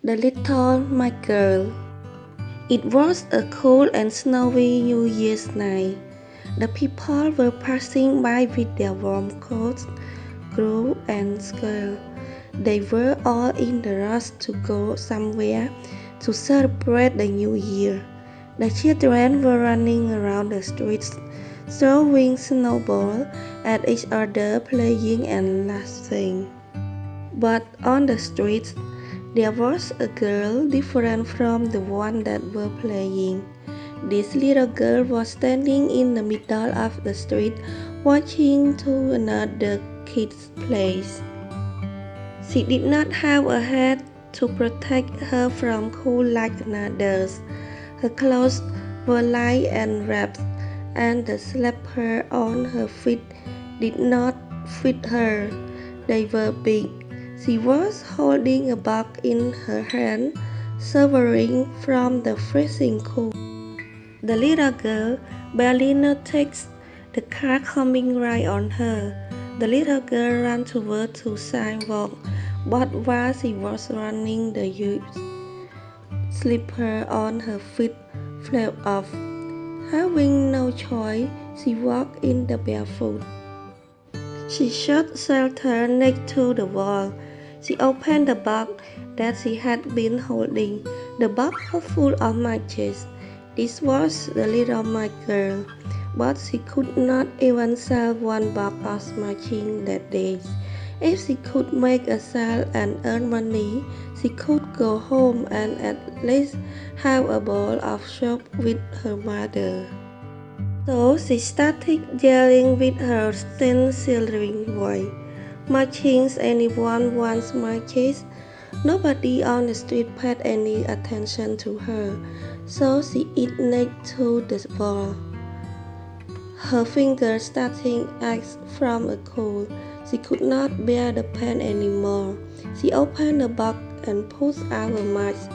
The Little My Girl. It was a cold and snowy New Year's night. The people were passing by with their warm coats, gloves, and scarves. They were all in the rush to go somewhere to celebrate the new year. The children were running around the streets, throwing snowballs at each other, playing and laughing. But on the streets, there was a girl different from the one that were playing. This little girl was standing in the middle of the street watching to another kid's play. She did not have a hat to protect her from cold like others. Her clothes were light and wrapped, and the slippers on her feet did not fit her. They were big. She was holding a box in her hand, shivering from the freezing cold. The little girl barely noticed the car coming right on her. The little girl ran toward the sidewalk, but while she was running, the huge slipper on her feet fell off. Having no choice, she walked in the barefoot. She sought shelter next to the wall. She opened the box that she had been holding. The box was full of matches. This was the little my girl, but she could not even sell one box of matches that day. If she could make a sale and earn money, she could go home and at least have a bowl of soup with her mother. So she started yelling with her thin silvery voice, "Matches, anyone wants matches?" Nobody on the street paid any attention to her, so she ate next to the wall. Her fingers starting ache from a cold. She could not bear the pain anymore. She opened the box and pushed out a match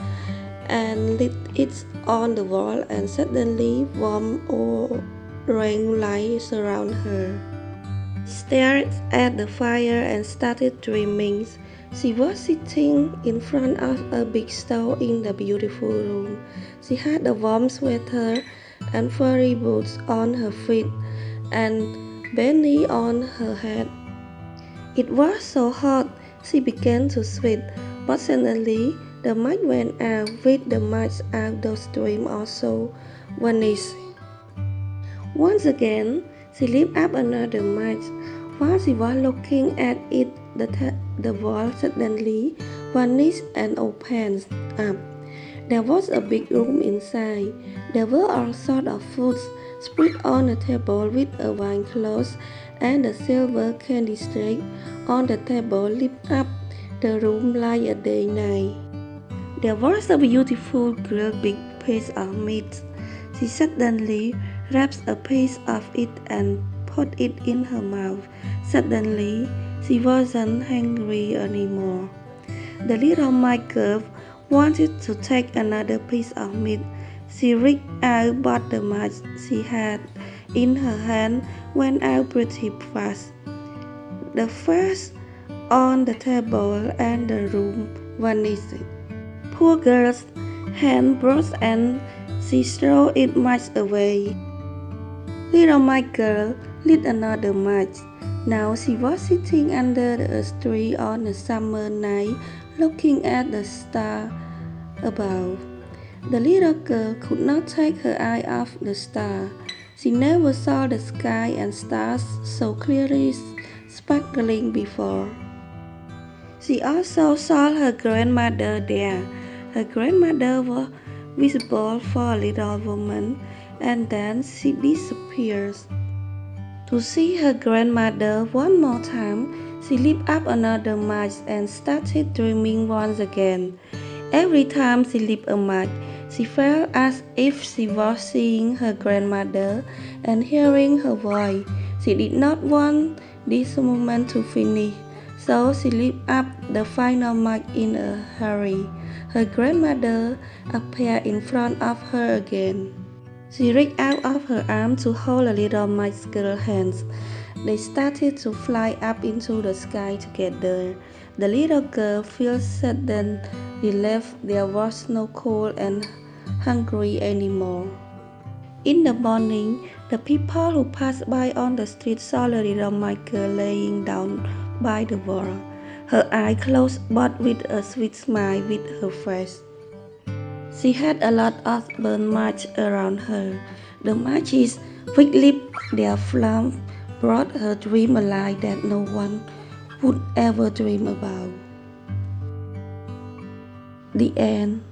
and lit it on the wall, and suddenly warm orange light surrounded her. She stared at the fire and started dreaming. She was sitting in front of a big stove in the beautiful room. She had a warm sweater and furry boots on her feet and beanie on her head. It was so hot, she began to sweat, but suddenly the match went out. With the match out, those dreams also vanished. Once again, she lit up another match. While she was looking at it, the wall suddenly vanished and opened up. There was a big room inside. There were all sorts of foods spread on a table with a wine cloth, and the silver candlestick on the table lit up the room like a day night. There was a beautiful grilled big piece of meat. She suddenly wrapped a piece of it and put it in her mouth. Suddenly, she wasn't hungry anymore. The little white girl wanted to take another piece of meat. She reached out, but the match she had in her hand went out pretty fast. The flash on the table and the room vanished. Poor girl's hand broke and she threw it much away. Little my girl lit another match. Now she was sitting under a tree on a summer night, looking at the stars above. The little girl could not take her eye off the star. She never saw the sky and stars so clearly sparkling before. She also saw her grandmother there. Her grandmother was visible for a little woman, and then she disappears. To see her grandmother one more time, she lit up another match and started dreaming once again. Every time she lit a match, she felt as if she was seeing her grandmother and hearing her voice. She did not want this moment to finish, so she lit up the final match in a hurry. Her grandmother appeared in front of her again. She reached out of her arm to hold a little match girl's hands. They started to fly up into the sky together. The little girl felt sudden relief. There was no cold and hungry anymore. In the morning, the people who passed by on the street saw the little Michael laying down by the wall, her eyes closed but with a sweet smile with her face. She had a lot of burn marks around her. The matches which lit their flame brought her dream alive that no one would ever dream about. The end.